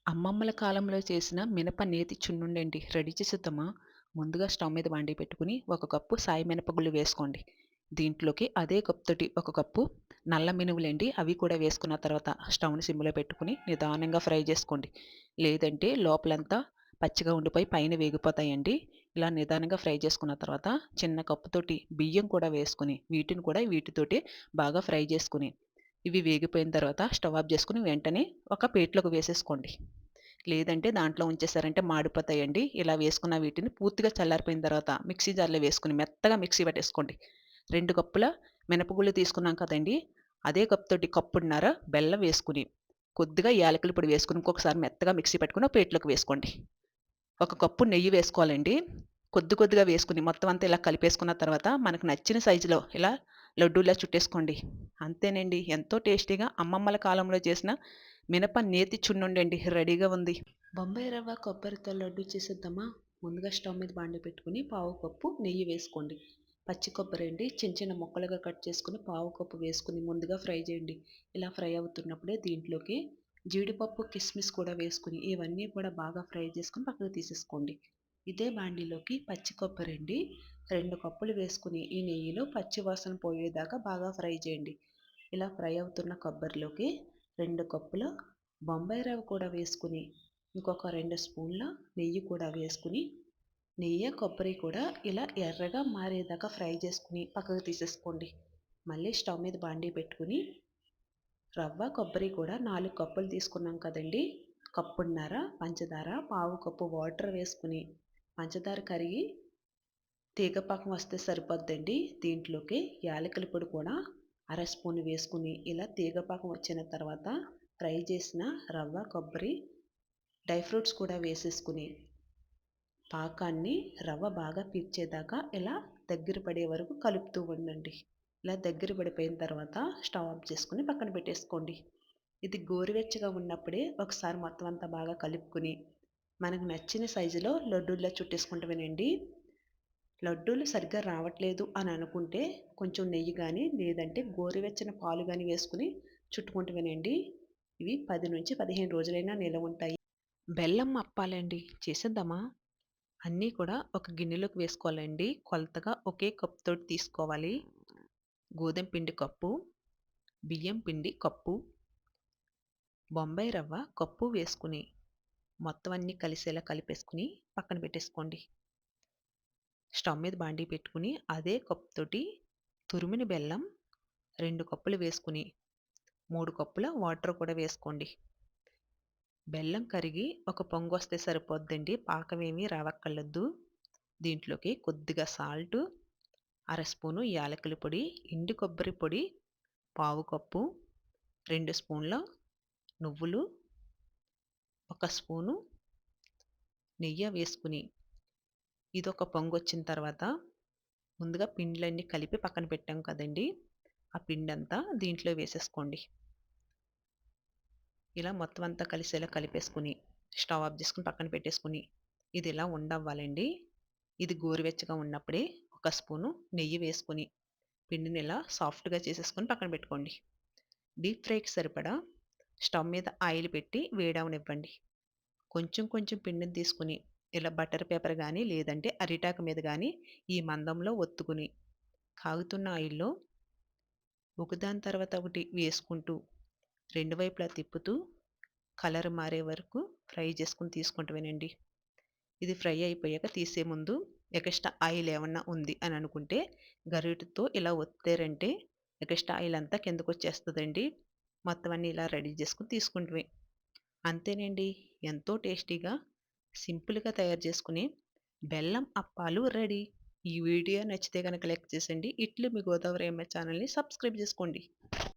అమ్మమ్మల కాలంలో చేసిన మినప నేతి చున్నుండండి రెడీ చేసేద్దామా? ముందుగా స్టవ్ మీద బాండీ పెట్టుకొని ఒక కప్పు సాయి మినపగుళ్ళు వేసుకోండి. దీంట్లోకి అదే కప్పుతోటి ఒక కప్పు నల్ల మినుములండి అవి కూడా వేసుకున్న తర్వాత స్టవ్‌ని సిమ్‌లో పెట్టుకొని నిదానంగా ఫ్రై చేసుకోండి. లేదంటే లోపలంతా పచ్చిగా ఉండిపోయి పైన వేగిపోతాయండి. ఇలా నిదానంగా ఫ్రై చేసుకున్న తర్వాత చిన్న కప్పుతోటి బియ్యం కూడా వేసుకొని వీటిని కూడా వీటితోటి బాగా ఫ్రై చేసుకొని ఇవి వేగిపోయిన తర్వాత స్టవ్ ఆఫ్ చేసుకొని వెంటనే ఒక ప్లేట్‌లోకి వేసేసుకోండి. లేదంటే దాంట్లో ఉంచేసారంటే మాడిపోతాయండి. ఇలా వేసుకున్న వీటిని పూర్తిగా చల్లారిపోయిన తర్వాత మిక్సీ జార్‌లో వేసుకొని మెత్తగా మిక్సీ పట్టేసుకోండి. 2 కప్పుల మినపగుళ్ళు తీసుకున్నాం కదండీ! అదే కప్పుతోటి కప్పున్నర బెల్లం వేసుకొని, కొద్దిగా యాలకుల పొడి వేసుకొని ఇంకొకసారి మెత్తగా మిక్సీ పట్టుకొని ఒక ప్లేట్‌లోకి వేసుకోండి. ఒక కప్పు నెయ్యి వేసుకోవాలండి. కొద్ది కొద్దిగా వేసుకొని మొత్తం అంతా ఇలా కలిపేసుకున్న తర్వాత మనకు నచ్చిన సైజులో ఇలా లడ్డూలా చుట్టేసుకోండి. అంతేనండి. ఎంతో టేస్టీగా అమ్మమ్మల కాలంలో చేసిన మినప నేతి చున్నుండండి రెడీగా ఉంది. బొంబాయి రవ్వ కొబ్బరితో లడ్డు చేసేద్దామా? ముందుగా స్టవ్ మీద బాండీ పెట్టుకొని పావు కప్పు నెయ్యి వేసుకోండి. పచ్చి కొబ్బరి అండి చిన్న చిన్న ముక్కలుగా కట్ చేసుకొని పావు కప్పు వేసుకుని ముందుగా ఫ్రై చేయండి. ఇలా ఫ్రై అవుతున్నప్పుడే దీంట్లోకి జీడిపప్పు కిస్మిస్ కూడా వేసుకుని ఇవన్నీ కూడా బాగా ఫ్రై చేసుకొని పక్కకు తీసేసుకోండి. ఇదే బాండీలోకి పచ్చి కొబ్బరి అండి 2 కప్పులు వేసుకుని ఈ నెయ్యిలో పచ్చి వాసన పోయేదాకా బాగా ఫ్రై చేయండి. ఇలా ఫ్రై అవుతున్న కొబ్బరిలోకి 2 కప్పుల బొంబాయి రవ్వ కూడా వేసుకుని ఇంకొక 2 స్పూన్ల నెయ్యి కూడా వేసుకుని నెయ్యి, కొబ్బరి కూడా ఇలా ఎర్రగా మారేదాకా ఫ్రై చేసుకుని పక్కకు తీసేసుకోండి. మళ్ళీ స్టవ్ మీద బాండీ పెట్టుకుని రవ్వ, కొబ్బరి కూడా 4 కప్పులు తీసుకున్నాం కదండీ! కప్పున్నర పంచదార, పావు కప్పు వాటర్ వేసుకుని పంచదార కరిగి తీగ పాకం వస్తే సరిపోద్దండి. దీంట్లోకి యాలకుల పొడి కూడా అర స్పూన్ వేసుకుని ఇలా తీగ పాకం వచ్చిన తర్వాత ఫ్రై చేసిన రవ్వ, కొబ్బరి, డ్రై ఫ్రూట్స్ కూడా వేసేసుకుని పాకాన్ని రవ్వ బాగా పీల్చేదాకా ఇలా దగ్గర పడే వరకు కలుపుతూ ఉండండి. ఇలా దగ్గర పడిపోయిన తర్వాత స్టవ్ ఆఫ్ చేసుకొని పక్కన పెట్టేసుకోండి. ఇది గోరువెచ్చగా ఉన్నప్పుడే ఒకసారి మొత్తం అంతా బాగా కలుపుకొని మనకు నచ్చిన సైజులో లడ్డూల్లా చుట్టేసుకుంటామేనండి. లడ్డూలు సరిగ్గా రావట్లేదు అని అనుకుంటే కొంచెం నెయ్యి కానీ లేదంటే గోరువెచ్చని పాలు కానీ వేసుకుని చుట్టుకుంటమేనండి. ఇవి 10-15 రోజులైనా నిలవ ఉంటాయి. బెల్లం అప్పాలండి చేసేద్దామా? అన్నీ కూడా ఒక గిన్నెలోకి వేసుకోవాలండి. కొలతగా ఒకే కప్‌తోటి తీసుకోవాలి. గోధుమ పిండి కప్పు, బియ్యం పిండి కప్పు, బొంబాయి రవ్వ కప్పు వేసుకొని మొత్తం అన్నీ కలిసేలా కలిపేసుకొని పక్కన పెట్టేసుకోండి. స్టవ్ మీద బాండీ పెట్టుకొని అదే కప్పుతోటి తురిమిన బెల్లం 2 కప్పులు వేసుకొని 3 కప్పుల వాటర్ కూడా వేసుకోండి. బెల్లం కరిగి ఒక పొంగొస్తే సరిపోద్దండి. పాకమేమీ రావక్కర్లేదు. దీంట్లోకి కొద్దిగా సాల్టు, అర స్పూను యాలకుల పొడి, ఎండు కొబ్బరి పొడి పావు కప్పు, 2 స్పూన్ల నువ్వులు, ఒక స్పూను నెయ్యి వేసుకుని ఇదొక పొంగొచ్చిన తర్వాత ముందుగా పిండిలన్నీ కలిపి పక్కన పెట్టాం కదండీ! ఆ పిండంతా దీంట్లో వేసేసుకోండి. ఇలా మొత్తం అంతా కలిసేలా కలిపేసుకొని స్టవ్ ఆఫ్ చేసుకొని పక్కన పెట్టేసుకొని ఇది ఇలా ఉండవ్వాలండి. ఇది గోరువెచ్చగా ఉన్నప్పుడే ఒక స్పూను నెయ్యి వేసుకొని పిండిని ఇలా సాఫ్ట్‌గా చేసేసుకొని పక్కన పెట్టుకోండి. డీప్ ఫ్రైకి సరిపడా స్టవ్ మీద ఆయిల్ పెట్టి వేడవనివ్వండి. కొంచెం కొంచెం పిండిని తీసుకొని ఇలా బటర్ పేపర్ గానీ, లేదంటే అరిటాకు మీద గానీ ఈ మందంలో ఒత్తుకుని కాగుతున్న ఆయిల్‌లో ఒకదాని తర్వాత ఒకటి వేసుకుంటూ రెండు వైపులా తిప్పుతూ కలర్ మారే వరకు ఫ్రై చేసుకొని తీసుకుంటమేనండి. ఇది ఫ్రై అయిపోయాక తీసే ముందు ఎగస్ట్రా ఆయిల్ ఏమన్నా ఉంది అని అనుకుంటే గరిటెతో ఇలా ఒత్తారంటే ఎగస్ట్రా ఆయిల్ అంతా కిందకొచ్చేస్తదండి. మొత్తం అన్నీ ఇలా రెడీ చేసుకొని తీసుకుంటమే. అంతేనండి. ఎంతో టేస్టీగా, సింపుల్‌గా తయారు చేసుకునే బెల్లం అప్పాలు రెడీ. ఈ వీడియో నచ్చితే గనక లైక్ చేసేయండి. ఇట్లు మీ గోదావరి అమ్మ ఛానల్‌ని సబ్స్క్రైబ్ చేసుకోండి.